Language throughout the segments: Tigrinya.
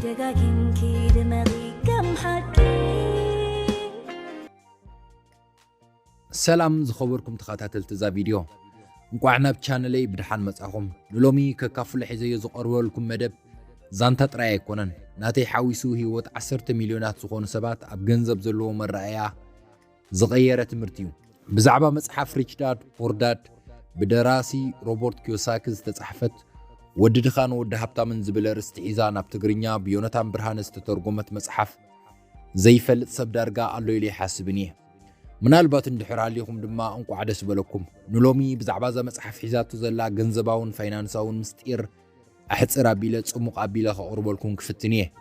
دقاقينكي دماغي كم حكي سلام زخبركم تخاتاتل تزا فيديو نقوعنا بچانلي بدحان مساخم نلومي ككافل حزي زقربو لكم مدب زانتا طراي يكونن ناتي حاويسو هيوت 10 مليونات زخون سبات اب گنزب زلو مرأيا زغيره تمرتيو بزعبا مصحف ريتش داد بور داد بدراسي روبرت كيوساكي تتصحفت ود دخان ود هبتامن زبل رستعيزا ناب تگرينيا بيوناتان برهانس تترجمت مصحف زي فلت سب دارغا الله يلي حاسبني منالبات اندحر عليكم دما انقو عدس بلكم نلومي بزعبا ዛ مصحف حيزاتو زلا ገንዘባውን ፋይናንሳውን ምስጢር احصر ابيله صمق ابيله خقربلكم كفتنيه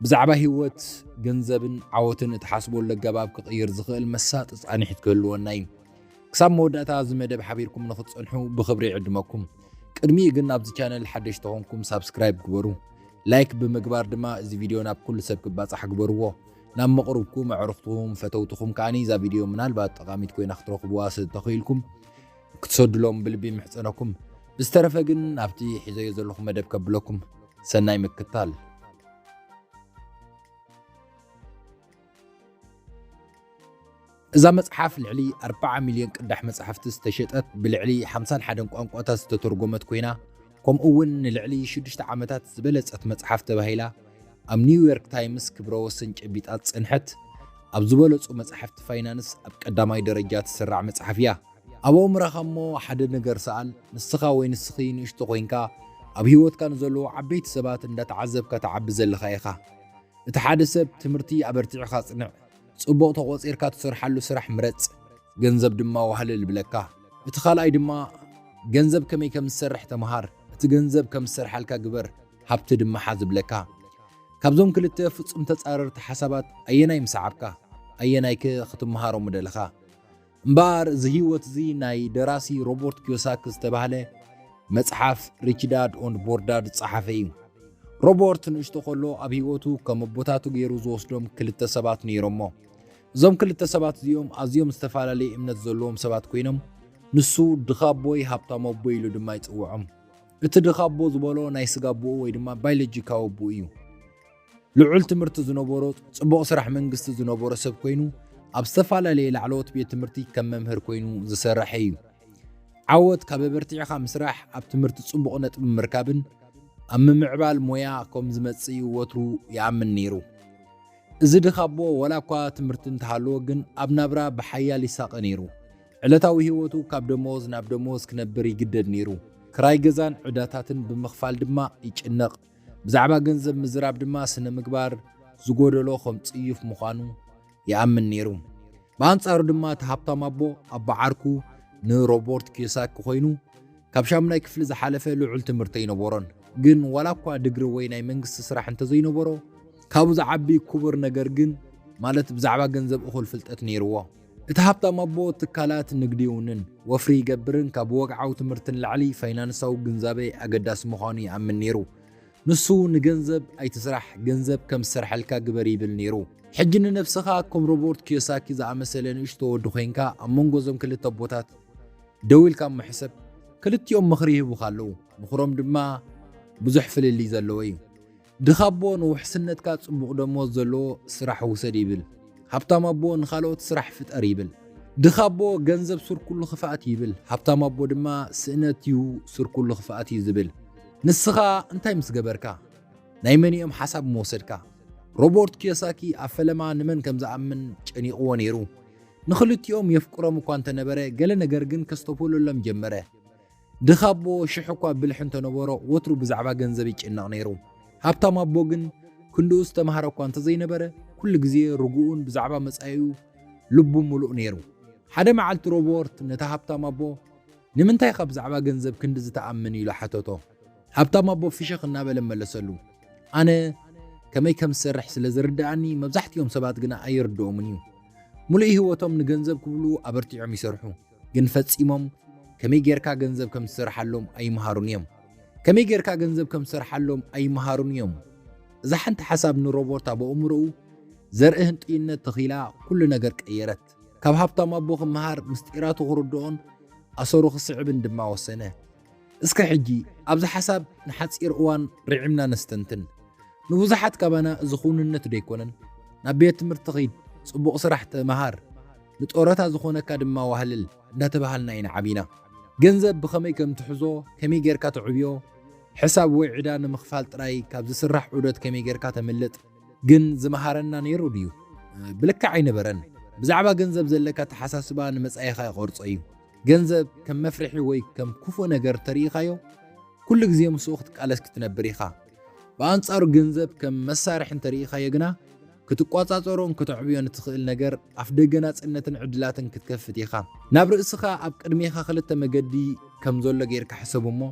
بزعبا هيوت ገንዘብን عوتن تحاسبو لغباب كقير زخيل مساط صانحت كلونا يم كسام موداتا زمدب حبيركم نخصنحو بخبري عدمكم قدمي ግን ابز چانل حدش تهونكم سبسكرايب ግበሩ لايك بمግባር ድማ እዚ ቪድዮ ናብ ኩሉ ሰብ ክባጻሕ ግበርዎ نام مقربكم عرفتهم فتوتكم كاني ذا فيديو منال بعد تقاميت كوين اخترق بواسط تخيلكم كتصد لهم بالبي محصنكم بسترفقن ابتي حزي يزلكم مدب كبلكم سناي مكتال اذا مصحف العلي 4 مليون قدح مصحف تستشطت بالعلي 51 ቋንቋታት ተተርጎመት ኮይና كم اون العلي 6 ዓመታት ዝበለጸት መጽሐፍ ተባሂላ ام نيويورك تايمز كبرو وسن ጨቢጣት ጽንሐት ኣብ ዝበለጹ መጽሐፍቲ ፋይናንስ ኣብ ቀዳማይ ደረጃ ተሰራዕ መጽሐፍያ ኣብኡ ምራኸሞ ሓደ ነገር ሰኣል ንስኻ ወይ ንስኺ ንእሽቶ ኮይንካ ኣብ ህይወትካ ንዘሎ ዓበይቲ ሰባት እንዳተዓዘብካ ተዓቢ ዘለኻ ኢኻ እቲ ሓደ ሰብ ትምህርቲ ኣበርቲዕኻ ጽንዕ ጽቡቕ ተቆፂርካ ትሰርሓሉ ስራሕ ምረጽ ገንዘብ ድማ ዋህልል ብለካ እቲ ካልኣይ ድማ ገንዘብ ከመይ ከም ዝሰርሕ ተምሃር እቲ ገንዘብ ከም ዝሰርሓልካ ግበር ሃብቲ ድማ ሓዝ ብለካ ካብዞም ክልተ ፍጹም ተጻረርቲ ሓሳባት ኣየናይ ምሳዓብካ ኣየናይከ ክትምሃሮ ምደለኻ እምበር እዚ ህይወት እዚ ናይ ደራሲ ሮበርት ኪዮሳኪ ዝተባህለ መጽሓፍ ሪች ዳድ ኦን ፑር ዳድ ጸሓፈ እዩ ሮበርት ንእሽቶ ከሎ ኣብ ህይወቱ ከም ቦታቱ ገይሩ ዝወስዶም ክልተ ሰባት ነይሮሞ እዞም ክልተ ሰባት እዚኦም ኣዝዮም ዝተፈላለዩ እምነት ዘለዎም ሰባት ኮይኖም ንሱ ድኻቦይ ሃብታም ኣቦ ኢሉ ድማ ይጽውዖም እቲ ድኻቦ ዝበሎ ናይ ስጋ ኣቦ ወይ ድማ ባዮሎጂካዊ ኣቦ እዩ ልዑል ትምህርቲ ዝነበሮ ጽቡቕ ስራሕ መንግስቲ ዝነበሮ ሰብ ኮይኑ ኣብ ዝተፈላለዩ ላዕለዎት ቤት ትምህርቲ ከም መምህር ኮይኑ ዝሰርሕ እዩ ዓወት ካብ በርቲዕኻ ምስራሕ ኣብ ትምህርቲ ጽቡቕ ነጥቢ ምርካብን ኣብ ምምዕባል ሞያ ከም ዝመጽእ ወትሩ ይኣምን ነይሩ እዚ ድኻቦ ወላ እኳ ትምህርቲ እንተሃለዎ ግን ኣብ ናብራ ብሓያል ይሳቀ ነይሩ ዕለታዊ ህይወቱ ካብ ደሞዝ ናብ ደሞዝ ክነብር ይግደድ ነይሩ ክራይ ገዛን ዕዳታትን ብምኽፋል ድማ ይጭነቕ بزعبا ገንዘብ مزراب دما سنة مقبار زغودلو خم صيف مخانو يأمن نيرو بانصار دما تهابتا مابو ابا عاركو ن روبرت كيوساكي خوينو كابشامناي كفل زحالفه لعل تمرتي نبورن ግን ولا اكو دغري وي ناي منግስት ስራሕ እንተ ዘይነበሮ ካብኡ ዝዓቢ ኩብር ነገር ግን ማለት ብዛዕባ ገንዘብ እኹል ፍልጠት ነይርዎ እቲ ሃብታም ኣቦ ትካላት ንግዲውንን ወፍሪ ይገብርን ካብ ወግዓው ትምህርትን ላዕሊ ፋይናንሳዊ ግንዛቤ ኣገዳሲ ምዃኑ ይኣምን ነይሩ ንሱ ንገንዘብ ኣይትስራሕ ገንዘብ ከም ዝሰርሐልካ ግበር ይብል ነይሩ ሕጂ ንነፍስኻ ከም ሮበርት ኪዮሳኪ ዝኣመሰለ ንእሽቶ ወዲ ኮይንካ ኣብ መንጎ ዞም ክልተ ቦታት ደው ኢልካ ምሕሰብ ክልቲኦም ምኽሪ ይህቡኻ ኣለዉ ምኽሮም ድማ ብዙሕ ፍልሊ ዘለዎ እዩ ድኻቦ ንውሕስነትካ ጽቡቕ ደሞዝ ዘለዎ ስራሕ ውሰድ ይብል ሃብታም ኣቦ ንኻልኦት ስራሕ ፍጠር ይብል ድኻቦ ገንዘብ ሱር ኩሉ ክፍኣት ይብል ሃብታም ኣቦ ድማ ስእነት እዩ ሱር ኩሉ ክፍኣት እዩ ዝብል ንስኻ እንታይ ምስ ገበርካ ናይ መንኦም ሓሳብ መውሰድካ ሮበርት ኪዮሳኪ ኣፈለማ ንመን ከም ዝኣምን ጨኒቕዎ ነይሩ ንኽልቲኦም የፍቅሮም እኳ እንተነበረ ገለ ነገር ግን ከስተፈለሎም ጀመረ ድኻቦ ሽሕ እኳ ብልሕ እንተነበሮ ወትሩ ብዛዕባ ገንዘብ ይጭነቕ ነይሩ ሃብታም ኣቦ ግን ክንድኡ ዝተምሃረ እኳ እንተዘይነበረ ኩሉ ግዜ ርጉኡን ብዛዕባ መጻኢኡ ልቡ ምሉእ ነይሩ ሓደ መዓልቲ ሮበርት ነታ ሃብታም ኣቦ ንምንታይ ካብ ብዛዕባ ገንዘብ ክንዲ ዝተኣምን ኢሉ ሓተቶ ሃብታም ኣቦ ፍሽኽ እናበለ መለሰሉ ኣነ ከመይ ከም ዝሰርሕ ስለ ዝርዳእኒ መብዛሕትኦም ሰባት ግና ኣይርድኦምን እዩ ሙሉእ ህይወቶም ንገንዘብ ክብሉ ኣበርቲዖም ይሰርሑ ግን ፈጺሞም ከመይ ጌርካ ገንዘብ ከም ዝሰርሓሎም ኣይምሃሩን እዮም ከመይ ጌርካ ገንዘብ ከም ዝሰርሓሎም ኣይምሃሩን እዮም እዛ ሓንቲ ሓሳብ ንሮበርት ኣብ ኣእምሮኡ ዘርእህን ጥይነት ተኺላ ኩሉ ነገር ቀየረት ካብ ሃብታም ኣቦ ክመሃር ምስጢራቱ ክርድኦን ኣሰሩ ክስዕብን ድማ ወሰነ እስከ ሕጂ ኣብዚ ሓሳብ ንሓፂር እዋን ርዒምና ነስተንትን ንብዙሓት ካባና እዚ ኹንነት ደይኮነን ናብ ቤት ትምህርቲ ኸይድ ጽቡቕ ስራሕ ተመሃር ንጦረታ ዝኾነካ ድማ ዋህልል እንዳተባሃልና ኢና ዓቢና ገንዘብ ብኸመይ ከም ትሕዞ ከመይ ጌርካ ትዕብዮ ሕሳብ ወይ ዕዳ ንምኽፋል ጥራይ ካብ ዝስራሕ ዑደት ከመይ ጌርካ ተምልጥ ግን ዝመሃረና ነይሩ ድዩ ብልክዕ ኣይነበረን ብዛዕባ ገንዘብ ዘለካ ተሓሳስባ ንመጻኢኻ ይቆርጾ እዩ ገንዘብ ከም መፍርሒ ወይ ከም ክፉእ ነገር ተሪኢኻዮ ኩሉ ግዜ ምስኡ ክትቃለስ ክትነብር ኢኻ በአንጻሩ ገንዘብ ከም መሳርሒ እንተሪኢኻዮ ግና ክትቋጻጸሮን ክትዕብዮን ትኽእል ነገር ኣፍ ደገ ናጽነትን ዕድላትን ክትከፍት ኢኻ ናብ ርእስኻ ኣብ ቅድሜኻ ክልተ መገዲ ከም ዘሎ ጌርካ ሕሰብ እሞ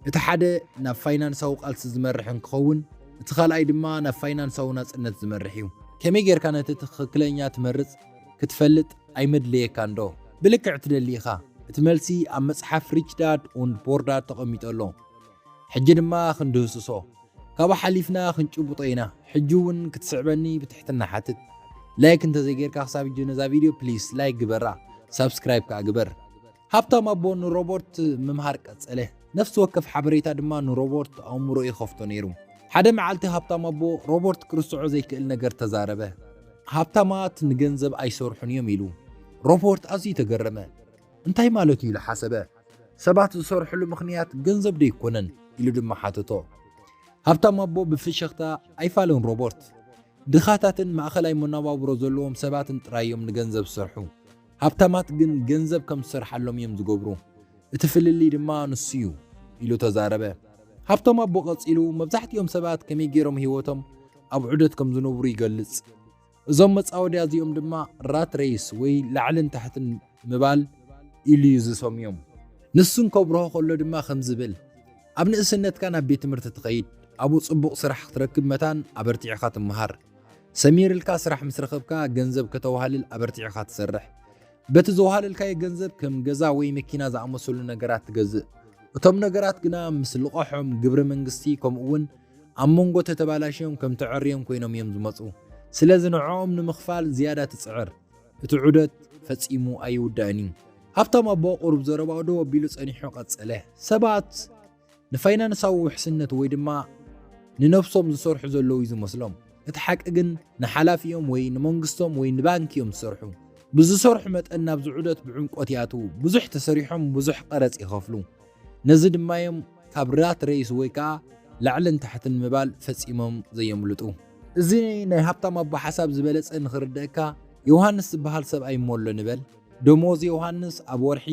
እቲ ሓደ ናብ ፋይናንሳዊ ቃልሲ ዝመርሕ ክኸውን እቲ ካልኣይ ድማ ናብ ፋይናንሳዊ ናጽነት ዝመርሕ እዩ ከመይ ጌርካ ነቲ ትኽክለኛ ትመርጽ ክትፈልጥ ኣይመድልየካ እንዶ ብልክዕ ትደሊ ኢኻ እቲ መልሲ ኣብ መጽሓፍ ሪች ዳድ ኤንድ ፑር ዳድ ተቐሚጡ ኣሎ ሕጂ ድማ ክንድህስሶ ካብኡ ሓሊፍና ክንጭቡጦ ኢና ሕጂ እውን ክትስዕበኒ ብትሕትና ሓትት ላይክ እንተዘይጌርካ ክሳብ ሕጂ ነዛ ቪድዮ ፕሊስ ላይክ ግበራ ሳብስክራይብ ከዓ ግበር ሃብታም ኣቦ ንሮቦርት ምምሃር ቀጸለ ነፍሲ ወከፍ ሓበሬታ ድማ ንሮቦርት ኣእምሮ ይኸፍቶ ነይሩ ሓደ መዓልቲ ሃብታም ኣቦ ሮቦርት ክርስዖ ዘይክእል ነገር ተዛረበ ሃብታማት ንገንዘብ ኣይሰርሑን እዮም ኢሉ ሮቦርት ኣዝዩ ተገረመ እንታይ ማለት እዩ ኢሉ ሓሰበ ሰባት ዝሰርሕሉ ምኽንያት ገንዘብ ደይኮነን ኢሉ ድማ ሓተቶ ሃብታም ኣቦ ብፍሽኽታ ኣይፋልን ሮቦርት ድኻታትን ማእኸላይ መነባብሮ ዘለዎም ሰባትን ጥራዮም ንገንዘብ ዝሰርሑ ሃብታማት ግን ገንዘብ ከም ዝሰርሓሎም እዮም ዝገብሩ እቲ ፍልሊ ድማ ንሱ እዩ ኢሉ ተዛረበ ሃብታም ኣቦ ቀፂሉ መብዛሕትኦም ሰባት ከመይ ገይሮም ህይወቶም ኣብ ዑደት ከም ዝነብሩ ይገልጽ እዞም መጻወድያ እዚኦም ድማ ራት ሬይስ ወይ ላዕልን ታሕትን ምባል ኢሉ ይዝሶም እዮም ንሱን ከብርሆ ከሎ ድማ ከም ዝብል ኣብ ንእስነትካ ናብ ቤት ትምህርቲ ትኸይድ ኣብኡ ጽቡቕ ስራሕ ክትረክብ መታን ኣበርቲዕኻ ትመሃር ሰሚርልካ ስራሕ ምስ ረኸብካ ገንዘብ ከተዋህልል ኣበርቲዕኻ ትሰርሕ በቲ ዘዋህልልካዮ ገንዘብ ከም ገዛ ወይ መኪና ዝኣመሰሉ ነገራት ትገዝእ እቶም ነገራት ግና ምስ ልቆሖም ግብሪ መንግስቲ ከምኡውን ኣብ መንጎ ተተባላሽዮም ከም ተዕርዮም ኮይኖም እዮም ዝመፁ ስለዚ ንዕኦም ንምኽፋል ዝያዳ ትጽዕር እቲ ዑደት ፈጺሙ ኣይውዳእን እዩ ሃብታም ኣቦ ቁሩብ ዘረባኡ ዶ ኣቢሉ ጸኒሑ ቀጸለ ሰባት ንፋይናንሳዊ ውሕስነት ወይ ድማ ንነፍሶም ዝሰርሑ ዘለዉ እዩ ዝመስሎም እቲ ሓቂ ግን ንሓላፊኦም ወይ ንመንግስቶም ወይ ንባንኪ እዮም ዝሰርሑ ብዝሰርሑ መጠን ናብ ዝዑደት ብዕምቆት ይኣትዉ ብዙሕ ተሰሪሖም ብዙሕ ቀረጽ ይኸፍሉ ነዚ ድማ እዮም ካብ ራት ሬይስ ወይ ከዓ ላዕልን ታሕትን ምባል ፈጺሞም ዘየምልጡ እዚ ናይ ሃብታም ኣቦ ሓሳብ ዝበለጸ ንኽርድአካ ዮሃንስ ዝበሃል ሰብኣይ እሞሎ ንበል ደሞዝ ዮሃንስ ኣብ ወርሒ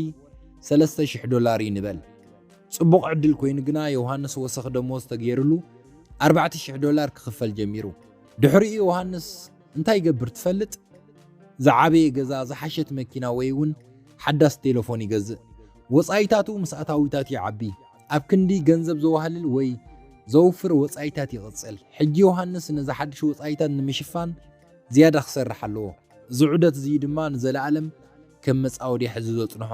$3,000 ንበል ጽቡቕ ዕድል ኮይኑ ግና ዮሃንስ ወሰኽ ደሞዝ ተገይሩሉ $4,000 ክኽፈል ጀሚሩ ድሕሪኡ ዮሃንስ እንታይ ይገብር ትፈልጥ ዝዓበየ ገዛ ዝሓሸት መኪና ወይ እውን ሓዳስ ቴሌፎን ይገዝእ ወጻኢታቱ ምስ ኣታዊታት ይዓቢ ኣብ ክንዲ ገንዘብ ዘዋህልል ወይ ዘውፍር ወጻኢታት ይቕጽል ሕጂ ዮሃንስ ነዚ ሓድሽ ወጻኢታት ንምሽፋን ዝያዳ ክሰርሕ ኣለዎ እዚ ዑደት እዚ ድማ ንዘለዓለም ከም መጻወድያ ሕዚ ዘጽንሖ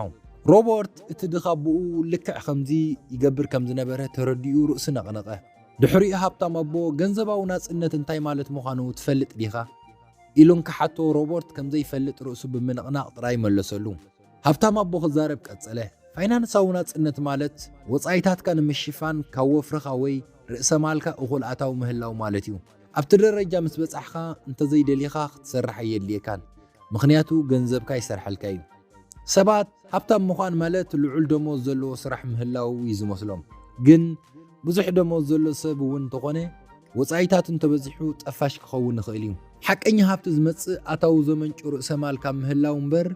ሮቦርት እቲ ድኻብኡ ልክዕ ከምዚ ይገብር ከም ዝነበረ ተረዲኡ ርእሱ ነቕነቐ ድሕሪኡ ሃብታም ኣቦ ገንዘባዊ ናጽነት እንታይ ማለት ምዃኑ ትፈልጥ ዲኻ ኢሉን ክሓቶ ሮቦርት ከም ዘይፈልጥ ርእሱ ብምንቕናቕ ጥራይ መለሰሉ ሃብታም ኣቦ ክዛረብ ቀጸለ ፋይናንሳዊ ናጽነት ማለት ወጻኢታትካ ንምሽፋን ካብ ወፍርኻ ወይ ርእሰ ማልካ እኹል ኣታዊ ምህላው ማለት እዩ ኣብቲ ደረጃ ምስ በጻሕኻ እንተዘይደሊኻ ክትሰርሕ ኣየድልየካን ምኽንያቱ ገንዘብካ ይሰርሐልካ እዩ ሰባት ሃብታም ምዃን ማለት ልዑል ደሞዝ ዘለዎ ስራሕ ምህላው እዩ ዝመስሎም ግን ብዙሕ ደሞዝ ዘሎ ሰብ እውን እንተኾነ ወጻኢታቱ እንተበዚሑ ጠፋሽ ክኸውን ይኽእል እዩ ሓቀኛ ሃብቲ ዝመጽእ ኣታዊ ዘመንጩ ርእሰ ማልካ ምህላው እምበር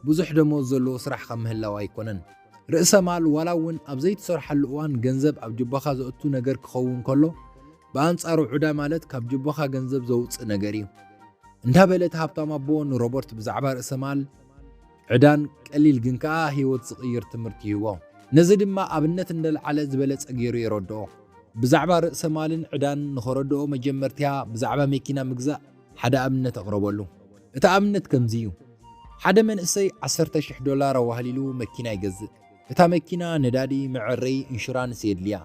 ብዙሕ ደሞዝ ዘለዎ ስራሕ ካብ ምህላው ኣይኮነን ርእሰ ማል ዋላ እውን ኣብ ዘይትሰርሐሉ እዋን ገንዘብ ኣብ ጅባኻ ዘእቱ ነገር ክኸውን ከሎ በአንጻሩ ዑዳ ማለት ካብ ጅባኻ ገንዘብ ዘውፅእ ነገር እዩ እንዳበለት ሃብታም ኣቦ ንሮቦርት ብዛዕባ ርእሰ ማል ዕዳን ቀሊል ግን ከዓ ህይወት ዝቕይር ትምህርቲ ይህቦ ነዚ ድማ ኣብነት እንደለዓለ ዝበለጸ ገይሩ ይረድኦ ብዛዕባ ርእሰ ማልን ዕዳን ንኸረድኦ መጀመርትያ ብዛዕባ መኪና ምግዛእ ሓደ ኣብነት ኣቕረበሉ እቲ ኣብነት ከምዚ እዩ ሓደ መንእሰይ $10,000 ኣዋህሊሉ መኪና ይገዝእ እታ መኪና ነዳዲ መዕረይ ኢንሹራንስ የድልያ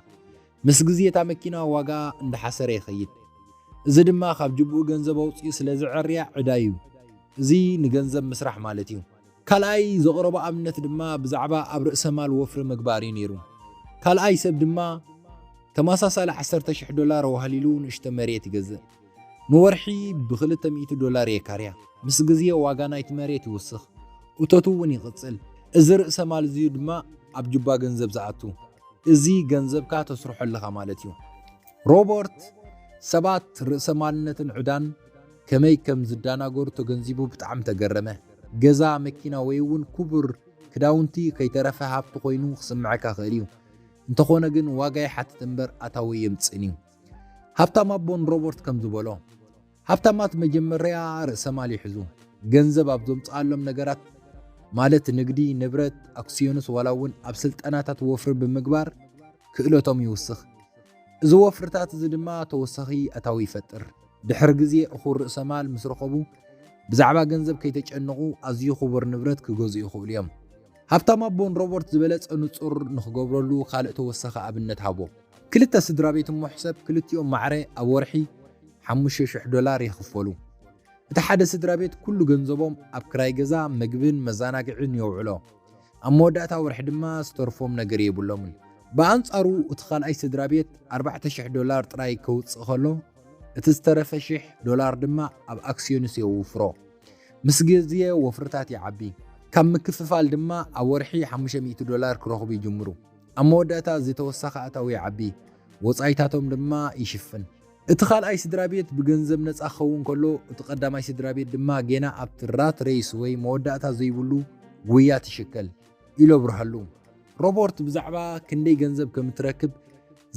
ምስ ግዜ እታ መኪና ዋጋ እንዳሓሰረ ይኸይድ እዚ ድማ ካብ ጅቡኡ ገንዘብ ኣውፅኡ ስለ ዝዕርያ ዕዳ እዩ እዚ ንገንዘብ ምስራሕ ማለት እዩ ካልኣይ ዘቕረቦ ኣብነት ድማ ብዛዕባ ኣብ ርእሰ ማል ወፍሪ ምግባር እዩ ነይሩ ካልኣይ ሰብ ድማ ተመሳሳሊ $10,000 ወሃሊሉ ንእሽተ መሬት ይገዝእ ንወርሒ ብ$200 የካርያ ምስ ግዜ ዋጋ ናይቲ መሬት ይውስኽ እቶቱ እውን ይቕፅል እዚ ርእሰ ማል እዚ ድማ ኣብ ጅባ ገንዘብ ዝኣቱ እዚ ገንዘብካ ተስርሖለኻ ማለት እዩ ሮበርት ሰባት ርእሰ ማልነትን ዕዳን ከመይ ከም ዝዳናገሩ ተገንዚቡ ብጣዕሚ ተገረመ ገዛ መኪና ወይ እውን ክቡር ክዳውንቲ ከይተረፈ ሃብቲ ኮይኑ ክስምዓካ ክእል እዩ እንተኾነ ግን ዋጋ ይሓትት እምበር ኣታዊ የምፅን እዩ ሃብታም ኣቦን ሮበርት ከም ዝበሎ ሃብታማት መጀመርያ ርእሰ ማል ይሕዙ ገንዘብ ኣብ ዘምፅኣሎም ነገራት ማለት ንግዲ ንብረት ኣክስዮንስ ዋላ እውን ኣብ ስልጠናታት ወፍሪ ብምግባር ክእለቶም ይውስኽ እዚ ወፍርታት እዚ ድማ ተወሳኺ ኣታዊ ይፈጥር ድሕሪ ግዜ እኹል ርእሰ ማል ምስ ረኸቡ ብዛዕባ ገንዘብ ከይተጨነቑ ኣዝዩ ክቡር ንብረት ክገዝኡ ይኽእሉ እዮም ሃብታም ኣቦን ሮበርት ዝበለፀ ንጹር ንኽገብረሉ ካልእ ተወሳኺ ኣብነት ሃቦ ክልተ ስድራ ቤት እሞሕሰብ ክልቲኦም ማዕረ ኣብ ወርሒ $5,000 ይኽፈሉ እቲ ሓደ ስድራ ቤት ኩሉ ገንዘቦም ኣብ ክራይ ገዛ ምግብን መዘናግዕን የውዕሎ ኣብ መወዳእታ ወርሒ ድማ ዝተርፎም ነገር የብሎምን ብኣንጻሩ እቲ ካልኣይ ስድራ ቤት $4,000 ጥራይ ከውፅእ ከሎ እቲ ዝተረፈ $1,000 ድማ ኣብ ኣክስዮንስ የውፍሮ ምስ ግዜ ወፍርታት ይዓቢ ካብ ምክፍፋል ድማ ኣብ ወርሒ $500 ክረኽቡ ይጅምሩ ኣብ መወዳእታ ዝተወሳኺ ኣታዊ ይዓቢ ወፃኢታቶም ድማ ይሽፍን እቲ ካልኣይ ስድራ ቤት ብገንዘብ ነፃ ክኸውን ከሎ እቲ ቀዳማይ ስድራ ቤት ድማ ጌና ኣብቲ ራት ሬስ ወይ መወዳእታ ዘይብሉ ጉያ ትሽከል ኢሎ ብርሃሉ ሮበርት ብዛዕባ ክንደይ ገንዘብ ከም እትረክብ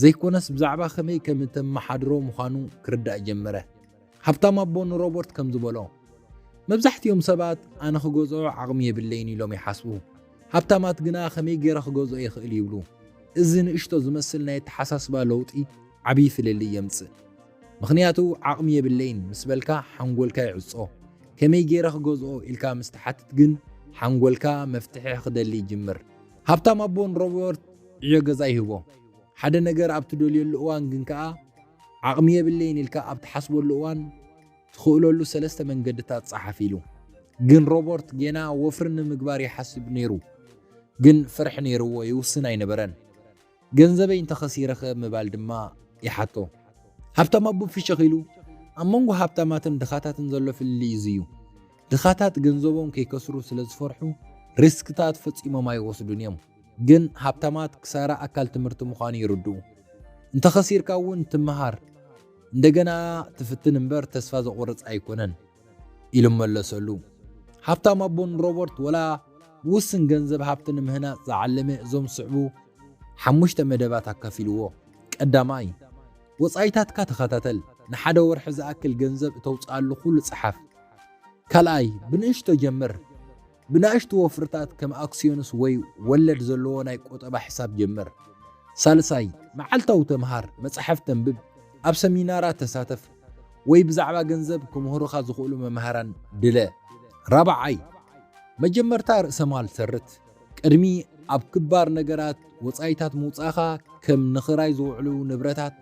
ዘይኮነስ ብዛዕባ ከመይ ከም እተመሓድሮ ምዃኑ ክርዳእ ጀመረ ሃብታም ኣቦ ንሮበርት ከም ዝበሎ መብዛሕትኦም ሰባት ኣነ ክገዝኦ ዓቕሚ የብለይን ኢሎም ይሓስቡ ሃብታማት ግና ከመይ ገይረ ክገዝኦ ይኽእል ይብሉ እዚ ንእሽቶ ዝመስል ናይ ተሓሳስባ ለውጢ ዓብይ ፍልልይ የምፅእ ምኽንያቱ ዓቕሚ የብለይን ምስ በልካ ሓንጎልካ ይዕጾ ከመይ ገይረ ክገዝኦ ኢልካ ምስ ተሓትት ግን ሓንጎልካ መፍትሒ ክደሊ ይጅምር ሃብታም ኣቦን ሮበርት ዕዮ ገዛ ይህቦ ሓደ ነገር ኣብ ትደልየሉ እዋን ግን ከዓ ዓቕሚ የብለይን ኢልካ ኣብ ትሓስበሉ እዋን ትኽእለሉ 3 መንገድታት ጻሓፍ ኢሉ ግን ሮበርት ጌና ወፍሪ ንምግባር ይሓስብ ነይሩ ግን ፍርሕ ነይርዎ ይውስን ኣይነበረን ገንዘበይ እንተኸሲረኸ ምባል ድማ ይሓቶ ሃብታም ኣቦ ፍሽኽ ኢሉ ኣብ መንጎ ሃብታማትን ድኻታትን ዘሎ ፍልልይ እዚ እዩ ድኻታት ገንዘቦም ከይከስሩ ስለ ዝፈርሑ ሪስክታት ፈፂሞም ኣይወስዱን እዮም ግን ሃብታማት ክሳራ ኣካል ትምህርቲ ምዃኑ ይርድኡ እንተኸሲርካ እውን ትመሃር እንደገና ትፍትን እምበር ተስፋ ዘቆርፅ ኣይኮነን ኢሉ መለሰሉ ሃብታም ኣቦን ሮበርት ወላ ውስን ገንዘብ ሃብቲ ንምህናፅ ዝዓለመ እዞም ስዕቡ 5 መደባት ኣካፊልዎ ቀዳማይ ወፃኢታትካ ተኸታተል ንሓደ ወርሒ ዝኣክል ገንዘብ እተውፅኣሉ ኩሉ ፅሓፍ ካልኣይ ብንእሽቶ ጀምር ብናእሽቱ ወፍርታት ከም ኣክስዮንስ ወይ ወለድ ዘለዎ ናይ ቆጠባ ሕሳብ ጀምር ሳልሳይ መዓልታዊ ተምሃር መፅሓፍ ተንብብ ኣብ ሰሚናራት ተሳተፍ ወይ ብዛዕባ ገንዘብ ክምህሩኻ ዝኽእሉ መምሃራን ድለ ራብዓይ መጀመርታ ርእሰ ማል ሰርት ቅድሚ ኣብ ክባር ነገራት ወፃኢታት ምውፃኻ ከም ንኽራይ ዝውዕሉ ንብረታት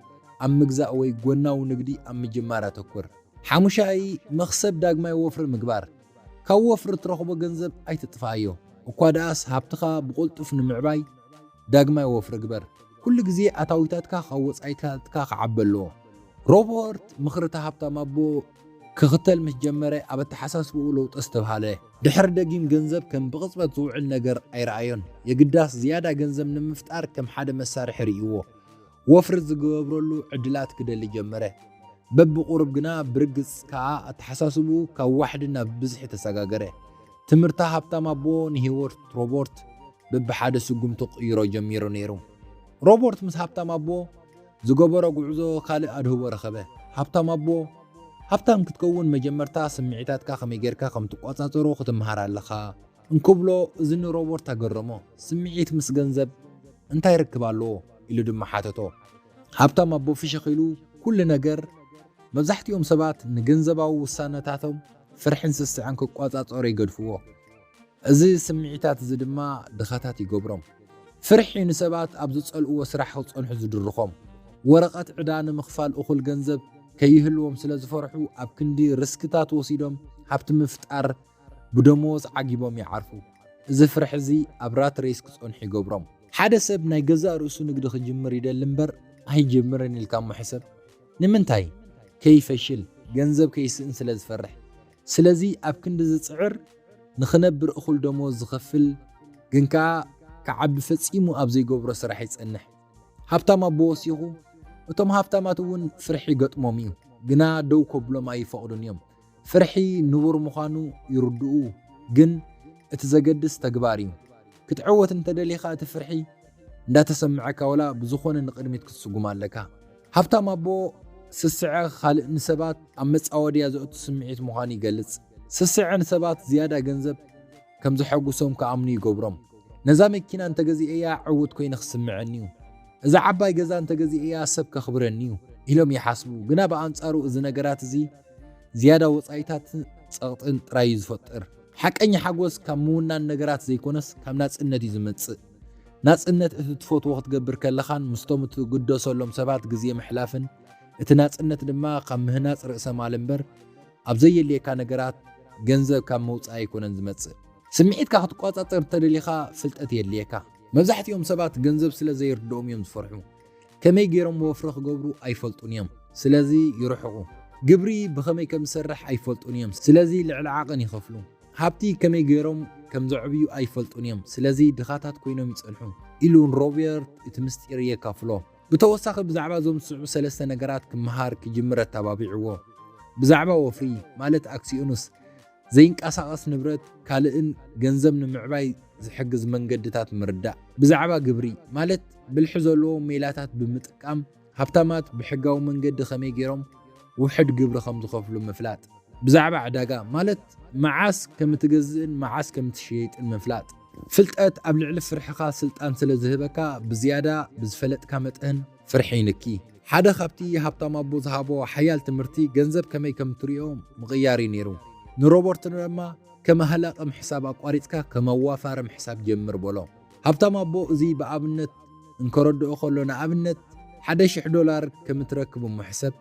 ኣብ ምግዛእ ወይ ጎናዊ ንግዲ ኣብ ምጅማር ኣተኩር ሓሙሻይ መኽሰብ ዳግማይ ወፍሪ ምግባር ካብ ወፍሪ እትረኽቦ ገንዘብ ኣይትጥፋዮ እኳ ደኣስ ሃብትኻ ብቁልጡፍ ንምዕባይ ዳግማይ ወፍሪ ግበር ኩሉ ግዜ ኣታዊታትካ ካብ ወፃኢታትካ ክዓቢ ኣለዎ ሮበርት ምኽርታ ሃብታም ኣቦ ክኽተል ምስ ጀመረ ኣብ ኣተሓሳስብኡ ለውጢ ዝተባሃለ ድሕሪ ደጊም ገንዘብ ከም ብቕፅበት ዝውዕል ነገር ኣይረኣዮን የግዳስ ዝያዳ ገንዘብ ንምፍጣር ከም ሓደ መሳርሒ ርእይዎ ወፍሪ ዝገብረሉ ዕድላት ክደሊ ጀመረ በብቁርብ ግና ብርግጽ ከዓ ኣተሓሳስብኡ ካብ ዋሕዲ ናብ ብዝሒ ተሰጋገረ ትምህርታ ሃብታም ኣቦ ንሂወት ሮበርት በብሓደ ስጉምቲ ቅይሮ ጀሚሩ ነይሩ ሮበርት ምስ ሃብታም ኣቦ ዝገበሮ ጉዕዞ ካልእ ኣድህቦ ረኸበ ሃብታም ኣቦ ሃብታም ክትከውን መጀመርታ ስምዒታትካ ከመይ ጌርካ ከም ትቆጻጸሮ ክትምሃር ኣለኻ እንክብሎ እዚ ንሮበርት ኣገረሞ ስምዒት ምስ ገንዘብ እንታይ ርክብ ኣለዎ ኢሉ ድማ ሓተቶ ሃብታም ኣቦ ፍሽኽ ኢሉ ኩሉ ነገር መብዛሕትኦም ሰባት ንገንዘባዊ ውሳነታቶም ፍርሕን ስስዕን ክቆጻጸሩ ይገድፍዎ እዚ ስምዒታት እዚ ድማ ድኻታት ይገብሮም ፍርሒ ንሰባት ኣብ ዝጸልእዎ ስራሕ ክጸንሑ ዝድርኾም ወረቐት ዕዳ ንምኽፋል እኹል ገንዘብ ከይህልዎም ስለ ዝፈርሑ ኣብ ክንዲ ርስክታት ወሲዶም ሃብቲ ምፍጣር ብደሞዝ ዓጊቦም ይዓርፉ እዚ ፍርሒ እዚ ኣብ ራት ሬስ ክጸንሑ ይገብሮም ሓደ ሰብ ናይ ገዛእ ርእሱ ንግዲ ክጅምር ይደሊ እምበር ኣይጀምርን ኢልካ ምሕሰብ ንምንታይ ከይፈሽል ገንዘብ ከይስእን ስለ ዝፈርሕ ስለዚ ኣብ ክንዲ ዝፅዕር ንኽነብር እኹል ደሞዝ ዝኸፍል ግን ከዓ ክዓቢ ፈፂሙ ኣብ ዘይገብሮ ስራሕ ይጸንሕ ሃብታም ኣቦ ወሲኹ እቶም ሃብታማት እውን ፍርሒ ገጥሞም እዩ ግና ደው ከብሎም ኣይፈቕዱን እዮም ፍርሒ ንቡር ምዃኑ ይርድኡ ግን እቲ ዘገድስ ተግባር እዩ ክትዕወት እንተደሊኻ እቲ ፍርሒ እንዳተሰምዐካ ወላ ብዝኾነ ንቕድሚት ክትስጉም ኣለካ ሃብታም ኣቦ ስስዐ ካልእ ንሰባት ኣብ መፃወድያ ዘእቱ ስምዒት ምዃኑ ይገልጽ ስስዐ ንሰባት ዝያዳ ገንዘብ ከም ዝሐጉሶም ከኣምኑ ይገብሮም ነዛ መኪና እንተገዚአያ ዕውት ኮይነ ክስምዐኒ እዩ እዛ ዓባይ ገዛ እንተገዚአያ ሰብ ከኽብረኒ እዩ ኢሎም ይሓስቡ ግና ብኣንጻሩ እዚ ነገራት እዚ ዝያዳ ወፃኢታት ፀቕጥን ጥራይ ዝፈጥር ሓቀኛ ሓጎስ ካብ ምውናን ነገራት ዘይኮነስ ካብ ናጽነት እዩ ዝመጽእ ናጽነት እቲ ትፈትዎ ክትገብር ከለኻን ምስቶም እትግደሰሎም ሰባት ግዜ ምሕላፍን እቲ ናጽነት ድማ ካብ ምህናፅ ርእሰ ማል እምበር ኣብ ዘየልየካ ነገራት ገንዘብ ካብ መውፃእ ኣይኮነን ዝመጽእ ስምዒትካ ክትቆጻጸር እንተደሊኻ ፍልጠት የድልየካ መብዛሕትኦም ሰባት ገንዘብ ስለ ዘይርድኦም እዮም ዝፈርሑ ከመይ ገይሮም ወፍሪ ክገብሩ ኣይፈልጡን እዮም ስለዚ ይርሕቑ ግብሪ ብኸመይ ከም ዝሰርሕ ኣይፈልጡን እዮም ስለዚ ልዕሊ ዓቐን ይኸፍሉ ሃብቲ ከመይ ገይሮም ከም ዘዕብዩ ኣይፈልጡን እዮም ስለዚ ድኻታት ኮይኖም ይጸንሑ ኢሉ ሮበርት እቲ ምስጢር የካፍሎ ብተወሳኺ ብዛዕባ ዞም ዝስዕቡ ሰለስተ ነገራት ክመሃር ክጅምር ተባቢዕዎ ብዛዕባ ወፍሪ ማለት ኣክሲዮንስ ዘይንቀሳቐስ ንብረት ካልእን ገንዘብ ንምዕባይ ዝሕግዝ መንገድታት ምርዳእ ብዛዕባ ግብሪ ማለት ብልሒ ዘለዎ ሜላታት ብምጥቃም ሃብታማት ብሕጋዊ መንገዲ ከመይ ገይሮም ውሕድ ግብሪ ከም ዝኸፍሉ ምፍላጥ ብዛዕባ ዕዳጋ ማለት መዓስ ከም ትገዝእን መዓስ ከም ትሸይጥን ምፍላጥ ፍልጠት ኣብ ልዕሊ ፍርሕኻ ስልጣን ስለ ዝህበካ ብዝያዳ ብዝፈለጥካ መጠን ፍርሒ ይንኪ ሓደ ካብቲ ሃብታም ኣቦ ዝሃቦ ሓያል ትምህርቲ ገንዘብ ከመይ ከም ትሪኦ ምቕያር እዩ ነይሩ ንሮበርት ድማ ከመሃላቕ ምሕሳብ ኣቋሪፅካ ከመዋፋር ምሕሳብ ጀምር በሎ ሃብታም ኣቦ እዚ ብኣብነት እንከረድኦ ከሎ ንኣብነት $1,000 ከም ትረክብ ምሕሰብ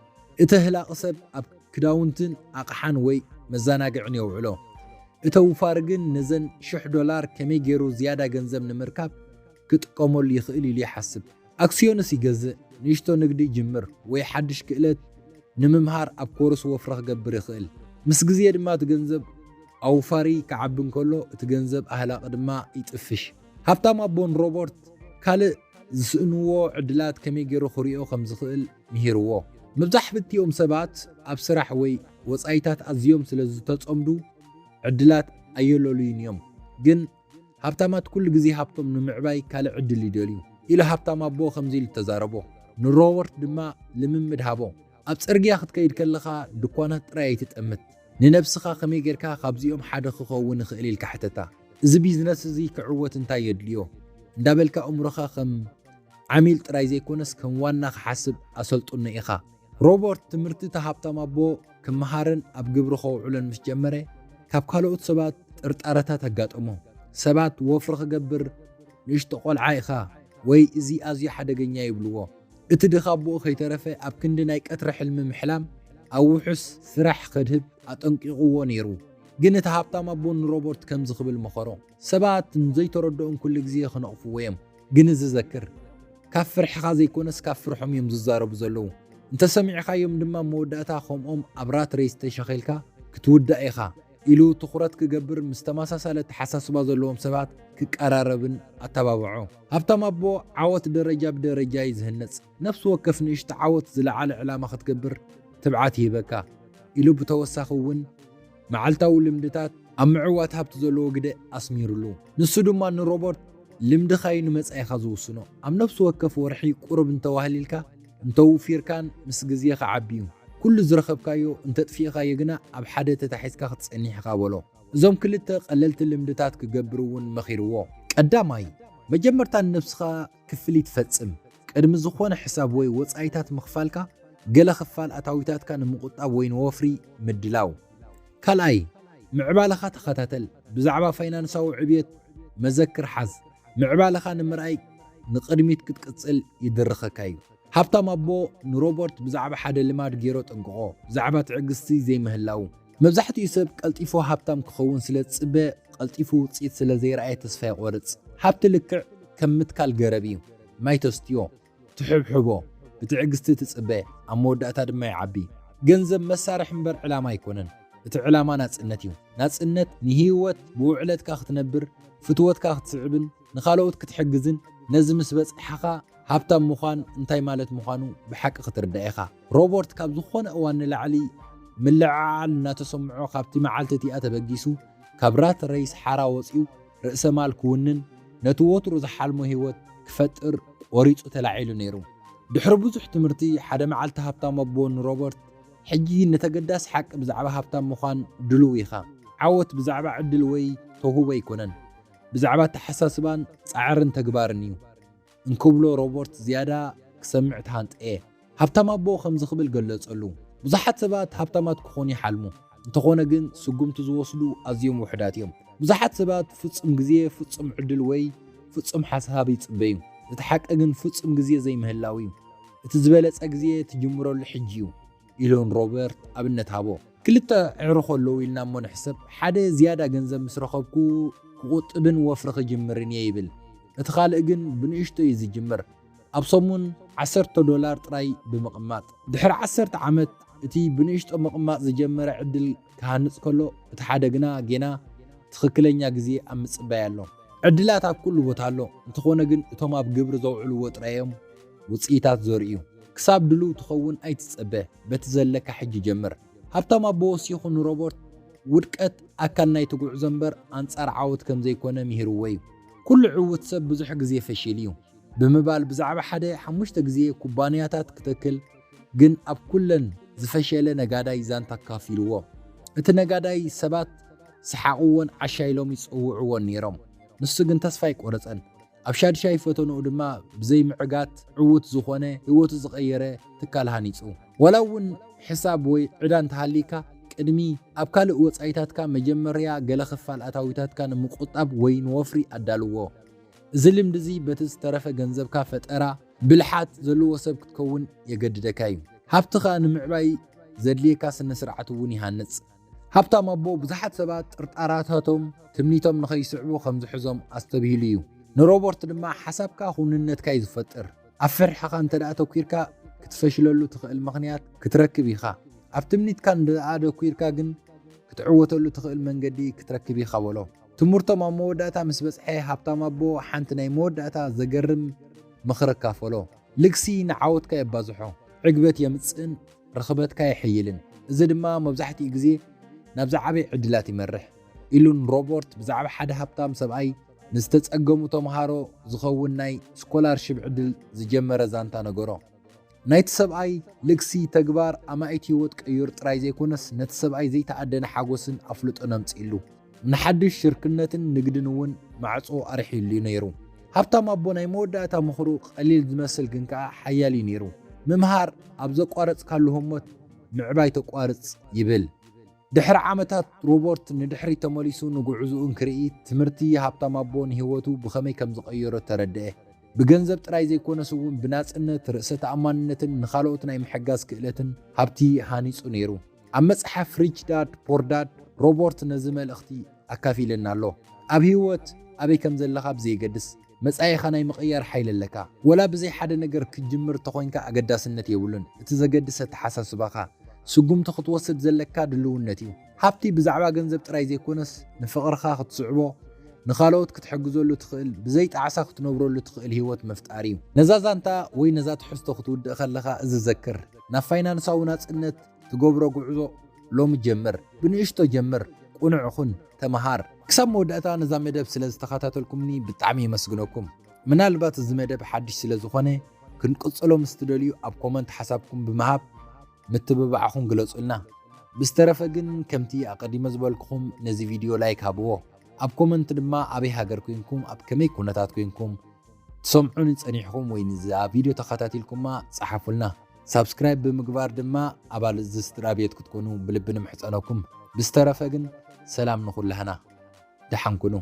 እቲ ህላቕ ሰብ ኣብ ክዳውንትን ኣቕሓን ወይ መዘናግዕን የውዕሎ እቲ ውፋር ግን ነዘን $1,000 ከመይ ገይሩ ዝያዳ ገንዘብ ንምርካብ ክጥቀመሉ ይኽእል ኢሉ ይሓስብ ኣክሲዮንስ ይገዝእ ንእሽቶ ንግዲ ይጅምር ወይ ሓድሽ ክእለት ንምምሃር ኣብ ኮርስ ወፍሪ ክገብር ይኽእል ምስ ግዜ ድማ እቲ ገንዘብ ኣውፋሪ ክዓቢ እንከሎ እቲ ገንዘብ ኣህላቕ ድማ ይጥፍሽ ሃብታም ኣቦን ሮበርት ካልእ ዝስእንዎ ዕድላት ከመይ ገይሩ ክሪኦ ከም ዝኽእል ምሂርዎ መብዛሕትኦም ሰባት ኣብ ስራሕ ወይ ወፃኢታት ኣዝዮም ስለ ዝተጸምዱ ዕድላት ኣየለሉን እዮም ግን ሃብታማት ኩሉ ግዜ ሃብቶም ንምዕባይ ካልእ ዕድል ይደልዩ ኢሉ ሃብታም ኣቦ ከምዚ ኢሉ ተዛረቦ ንሮበርት ድማ ልምምድ ሃቦ ኣብ ጽርግያ ክትከይድ ከለኻ ድኳናት ጥራይ ኣይትጠምት ንነብስኻ ከመይ ጌርካ ካብዚኦም ሓደ ክኸውን ይኽእል ኢልካ ሕተታ እዚ ቢዝነስ እዚ ክዕወት እንታይ የድልዮ እንዳበልካ እምሮኻ ከም ዓሚል ጥራይ ዘይኮነስ ከም ዋና ክሓስብ ኣሰልጡን ኢኻ ሮበርት ትምህርቲ ሃብታም ኣቦ ክመሃርን ኣብ ግብሪ ከውዕሎን ምስ ጀመረ ካብ ካልኦት ሰባት ጥርጣረታት ኣጋጠሞ ሰባት ወፍሪ ክገብር ንእሽቶ ቆልዓ ኢኻ ወይ እዚ ኣዝዩ ሓደገኛ ይብልዎ እቲ ድኻ ኣቦኡ ከይተረፈ ኣብ ክንዲ ናይ ቀትሪ ሕልሚ ምሕላም ኣብ ውሑስ ስራሕ ከድህብ ኣጠንቂቕዎ ነይሩ ግን እቲ ሃብታም ኣቦ ንሮበርት ከም ዝኽብል መኸሮ ሰባት ንዘይተረድኦም ኩሉ ግዜ ክነቕፍዎ እዮም ግን እዚ ዘክር ካብ ፍርሕኻ ዘይኮነስ ካብ ፍርሖም እዮም ዝዛረቡ ዘለዉ እንተሰሚዕኻዮም ድማ መወዳእታ ከምኦም ኣብ ራት ሬስ ተሸኺልካ ክትውዳእ ኢኻ ኢሉ ትኹረት ክገብር ምስ ተመሳሳለ ተሓሳስባ ዘለዎም ሰባት ክቀራረብን ኣተባብዖ ሃብታም ኣቦ ዓወት ደረጃ ብደረጃ ይዝህነፅ ነፍሲ ወከፍ ንእሽቶ ዓወት ዝለዓለ ዕላማ ክትገብር ትብዓት ይህበካ ኢሉ ብተወሳኺ እውን መዓልታዊ ልምድታት ኣብ ምዕዋት ሃብቲ ዘለዎ ግደ ኣስሚሩሉ ንሱ ድማ ንሮበርት ልምድኻይ ንመጻኢኻ ዝውስኖ ኣብ ነፍሲ ወከፍ ወርሒ ቁርብ እንተዋህሊልካ እንተውፊርካን ምስ ግዜ ክዓቢዩ ኩሉ ዝረኸብካዮ እንተጥፊእኻዮ ግና ኣብ ሓደ ተታሒዝካ ክትጸኒሕኻ በሎ እዞም ክልተ ቀለልቲ ልምድታት ክገብር እውን መኺርዎ ቀዳማይ መጀመርታ ንነፍስኻ ክፍሊት ፈጽም ቅድሚ ዝኾነ ሕሳብ ወይ ወጻኢታት ምኽፋልካ ገለ ክፋል ኣታዊታትካ ንምቁጣብ ወይ ንወፍሪ ምድላው ካልኣይ ምዕባለኻ ተኸታተል ብዛዕባ ፋይናንሳዊ ዕብየት መዘክር ሓዝ ምዕባለኻ ንምርኣይ ንቅድሚት ክትቅጽል ይድርኸካ እዩ ሃብታም ኣቦ ንሮበርት ብዛዕባ ሓደ ልማድ ገይሮ ጠንቅቆ ብዛዕባ ትዕግስቲ ዘይምህላው መብዛሕትኡ ሰብ ቀልጢፉ ሃብታም ክኸውን ስለ ዝጽበ ቀልጢፉ ውፅኢት ስለ ዘይረኣየ ተስፋ ይቆርጽ ሃብቲ ልክዕ ከም ምትካል ገረብ እዩ ማይ ተስትዮ ትሕብሕቦ بتعجزت تتصبى أمودأتا دما يعبي جنزب مسارح مبر علامة يكونن بتعلامة ناصنتيو ناصنت نهيوت بوعلتك ختنبر فتوتك ختسعبن نخالوت كتحجزن نزمس بصحخا هابتام مخان انتاي مالت مخانو بحق ختردايخا روبورت كاب زخون اوان لعلي ملعال ناتسمعو خابتي معالتتي اتبغيسو كبرات رئيس حارا وصيو رأس مال كونن نتوترو زحالمو هيوت كفتر وريصو تلاعيلو نيرو دحر بزح تمرتي حدا معالت هابتام ابون روبورت حجي نتقداس حق بزعبا هابتام مخان دلو يخا عوت بزعبا عدل وي توهو يكونن بزعبا تحساسبان صعرن تغبارنيو انكبلو روبورت زياده كسمعت هانت هابتام ابو خمز خبل ገለጸሉ ብዙሓት ሰባት ሃብታማት ክኾኑ ይሓልሙ እንተኾነ ግን ስጉምቲ ዝወስዱ ኣዝዮም ውሕዳት እዮም ብዙሓት ሰባት ፍጹም ግዜ ፍጹም ዕድል ወይ ፍጹም ሓሳብ ይጽበዩ እቲ ሓቂ ግን ፍጹም ግዜ ዘይምህላው እዩ እቲ ዝበለጸ ግዜ ትጅምረሉ ሕጂ እዩ ኢሎን ሮበርት ኣብነት ሃቦ ክልተ ዕርኾ ኣለዉ ኢልና እሞ ንሕሰብ ሓደ ዝያዳ ገንዘብ ምስ ረኸብኩ ክቁጥብን ወፍሪ ክጅምርን እየ ይብል እቲ ካልእ ግን ብንእሽቶ እዩ ዝጅምር ኣብ ሰሙን $10 ጥራይ ብምቕማጥ ድሕሪ 10 ዓመት እቲ ብንእሽቶ ምቕማጥ ዝጀመረ ዕድል ክሃንጽ ከሎ እቲ ሓደ ግና ጌና ትኽክለኛ ግዜ ኣብ ምጽባይ ኣሎ ዕድላት ኣብ ኩሉ ቦታ ኣሎ እንተኾነ ግን እቶም ኣብ ግብሪ ዘውዕልዎ ጥራዮም ውጽኢታት ዘርእዩ ክሳብ ድሉ ትኸውን ኣይትጸበ በቲ ዘለካ ሕጂ ጀምር ሃብታም ኣቦ ወሲኹ ንሮበርት ውድቀት ኣካል ናይቲ ጉዕዞ እምበር ኣንጻር ዓወት ከም ዘይኮነ ምሂርዎ እዩ ኩሉ ዕውት ሰብ ብዙሕ ግዜ ፈሺል እዩ ብምባል ብዛዕባ ሓደ 5 ግዜ ኩባንያታት ክትክል ግን ኣብ ኩለን ዝፈሸለ ነጋዳይ ዛንታ ካፊልዎ እቲ ነጋዳይ ሰባት ሰሓቅዎን ዓሻይሎም ይጽውዕዎን ነይሮም ንሱ ግን ተስፋ ይቆረጸን ኣብ ሻድሻይ ፈተኑ ድማ ብዘይ ምዕጋት ዕውት ዝኾነ ህይወቱ ዝቀየረ ትካል ሃኒጹ ወላውን ሕሳብ ወይ ዕዳን ተሃሊካ ቅድሚ ኣብ ካልእ ወጻኢታትካ መጀመርያ ገለ ክፋል ኣታዊታትካ ንምቁጣብ ወይ ንወፍሪ ኣዳልዎ እዚ ልምዲ እዚ በቲ ዝተረፈ ገንዘብካ ፈጠራ ብልሓት ዘለዎ ሰብ ክትከውን የገድደካ እዩ ሃብትኻ ንምዕባይ ዘድልየካ ስነ ስርዓት እውን ይሃንጽ ሃብታም ኣቦ ብዙሓት ሰባት ጥርጣራታቶም ትምኒቶም ንኸይስዕቡ ከም ዝሕዞም ኣስተብሂሉ እዩ ንሮበርት ድማ ሓሳብካ ሁንነትካ እዩ ዝፈጥር ኣብ ፍርሕኻ እንተደኣ ተኲርካ ክትፈሽለሉ ትኽእል ምኽንያት ክትረክብ ኢኻ ኣብ ትምኒትካ እንተደኣ ደኲርካ ግን ክትዕወተሉ ትኽእል መንገዲ ክትረክብ ኢኻ በሎ ትምህርቶም ኣብ መወዳእታ ምስ በጽሐ ሃብታም ኣቦ ሓንቲ ናይ መወዳእታ ዘገርም ምኽሪ ካፈሎ ልግሲ ንዓወትካ የባዝሖ ዕግበት የምጽእን ረኽበትካ የሕይልን እዚ ድማ መብዛሕትኡ ግዜ ናብ ዝዓበይ ዕድላት ይመርሕ ኢሉን ሮበርት ብዛዕባ ሓደ ሃብታም ሰብኣይ ንዝተጸገሙ ተምሃሮ ዝኸውን ናይ ስኮላርሺፕ ዕድል ዝጀመረ ዛንታ ነገሮ ናይቲ ሰብኣይ ልግሲ ተግባር ኣማኢት ህይወት ቀይር ጥራይ ዘይኮነስ ነቲ ሰብኣይ ዘይተዓደነ ሓጎስን ኣፍልጦን ኣምጽኢሉ ንሓድሽ ሽርክነትን ንግድን እውን ማዕጾ ኣርሒሉ ነይሩ ሃብታም ኣቦ ናይ መወዳእታ ምኽሩ ቀሊል ዝመስል ግን ከዓ ሓያል እዩ ነይሩ ምምሃር ኣብ ዘቋረጽካሉ ህሞት ምዕባይ ተቋርጽ ይብል ድሕሪ ዓመታት ሮበርት ንድሕሪ ተመሊሱ ንጉዕዙኡን ክርኢ ትምህርቲ ሃብታም ኣቦ ንህይወቱ ብኸመይ ከም ዝቐየሮ ተረድአ ብገንዘብ ጥራይ ዘይኮነስ እውን ብናጽነት ርእሰ ተኣማንነትን ንኻልኦት ናይ ምሕጋዝ ክእለትን ሃብቲ ሃኒጹ ነይሩ ኣብ መጽሓፍ ሪች ዳድ ፖር ዳድ ሮበርት ነዚ መልእኽቲ ኣካፊለና ኣሎ ኣብ ህይወት ኣበይ ከም ዘለኻ ብዘይገድስ መጻኢኻ ናይ ምቕያር ሓይል ኣለካ ወላ ብዘይ ሓደ ነገር ክጅምር ተኾይንካ ኣገዳስነት የብሉን እቲ ዘገድስ ኣተሓሳስባኻ ስጉምቲ ክትወስድ ዘለካ ድልውነት እዩ ሃብቲ ብዛዕባ ገንዘብ ጥራይ ዘይኮነስ ንፍቕርኻ ክትስዕቦ ንኻልኦት ክትሕግዘሉ ትኽእል ብዘይ ጣዕሳ ክትነብረሉ ትኽእል ህይወት መፍጣር እዩ ነዛ ዛንታ ወይ ነዛ ትሕዝቶ ክትውድእ ከለኻ እዚ ዘክር ናብ ፋይናንሳዊ ናጽነት ትገብሮ ጉዕዞ ሎሚ ጀምር ብንእሽቶ ጀምር ቁኑዕ ኹን ተመሃር ክሳብ መወዳእታ ነዛ መደብ ስለ ዝተኸታተልኩምኒ ብጣዕሚ የመስግነኩም ምናልባት እዚ መደብ ሓድሽ ስለ ዝኾነ ክንቅጽሎ ምስ ትደልዩ ኣብ ኮመንት ሓሳብኩም ብምሃብ ምትብባዕኹም ግለጹልና ብዝተረፈ ግን ከምቲ ኣቐዲመ ዝበልኩኹም ነዚ ቪድዮ ላይክ ሃብዎ ኣብ ኮመንት ድማ ኣበይ ሃገር ኮይንኩም ኣብ ከመይ ኩነታት ኮይንኩም ትሰምዑን ጸኒሕኩም ወይ ንዛ ቪድዮ ተኸታቲልኩማ ጻሓፉልና ሳብስክራይብ ብምግባር ድማ ኣባል እዚ ስድራቤት ክትኮኑ ብልቢ ንምሕጸነኩም ብዝተረፈ ግን ሰላም ንኹላህና ደሓን ኩኑ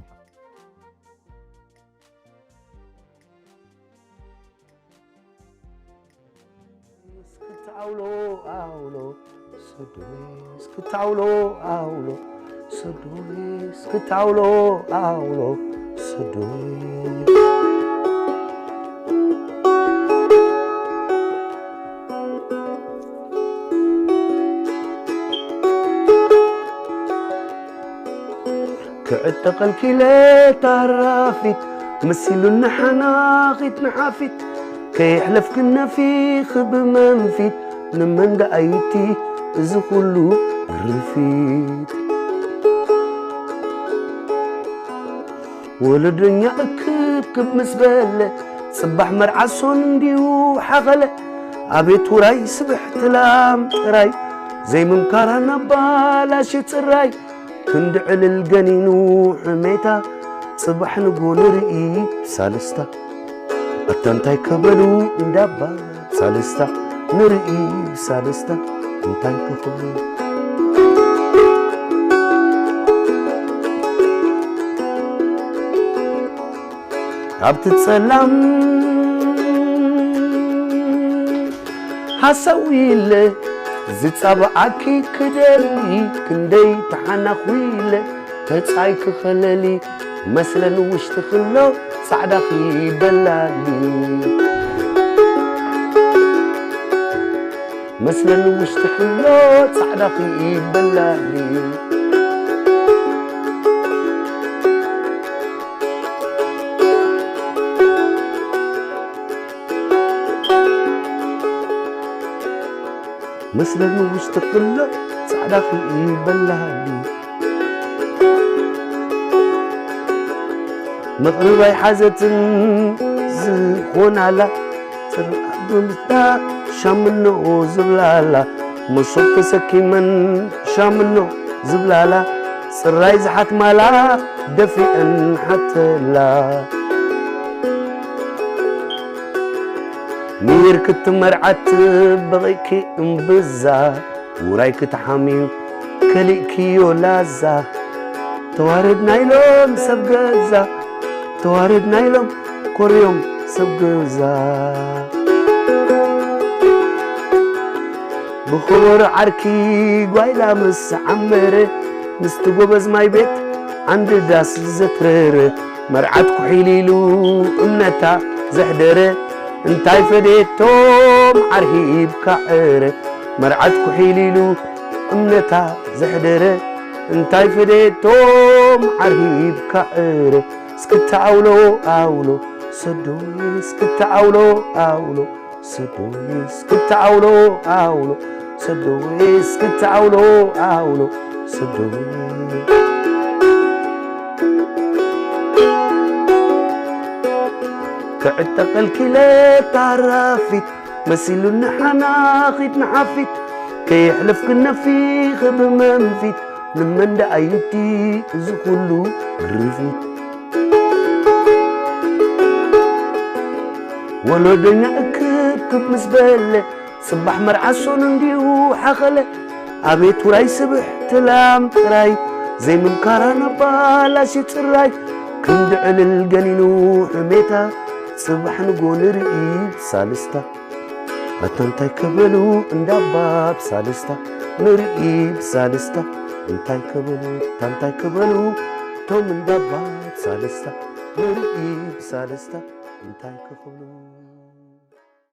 كعتقل كلا تعرفت مسيلو النحناخت نحافت كي حلف كنا في خب منفيت لمن دعيتي إذا كله رفيت ولدنيا أكب مسبلة صباح مرعسون ديو حغلة عبيت وراي سبح تلام تراي زي من كارنا بالاش تراي كندعل الجنين وحميتا صباح نقول رئي سالستا أتنتاي كبلو ندبا سالستا نرئي سالستا انتاي كبلو عبت تسلم حسويله زيت صبعكي كدلي كندي تحنا خويله تصايك خللي مثلا وش تخلو صعدخي بلالي مثلا وش تخلو صعدخي بلالي مثلا وش تخلو صعدخي بلالي مغربي حازت زخون على ترقبلتا شامنو زبلالا مصوف سكيمن شامنو زبلالا سراي زحت مالا دفئن حتى لا مير كنت مرعت بغيكي انبزا ورايك تحامي كليكي يولازا توارد نايلون سبقزا توارد نايلون كوريوم سبقزا بخور عركي قويلا مس عمري مستقوبز ماي بيت عند داس زترر مرعتكو حيليلو امنتا زحدر انتاي فديتوم عرهيب كعر مرعتكو حيليلو امنتا زحدر انتاي فديتوم عرهيب كعر سكت عولو عولو صدوي سكت عولو عولو صدوي سكت عولو عولو صدوي سكت عولو عولو صدوي كعتقل كلا تعرفت مسيلو النحناخت نحافت كي يحلف كنا في خب منفيت لمن دعيتي إذا كله رفيت ولو دنيا أكب مسبلة صباح مرعسون نديو حخلة عبيت وراي سبح تلام تراي زي من كارانا بالاش تراي كندعل الجنين وحميتا صباح نقول رئيب سالستا أتنتاي كبلو اندباب سالستا نرئيب سالستا انتاي كبلو تنتاي كبلو توم اندباب سالستا نرئيب سالستا انتاي كبلو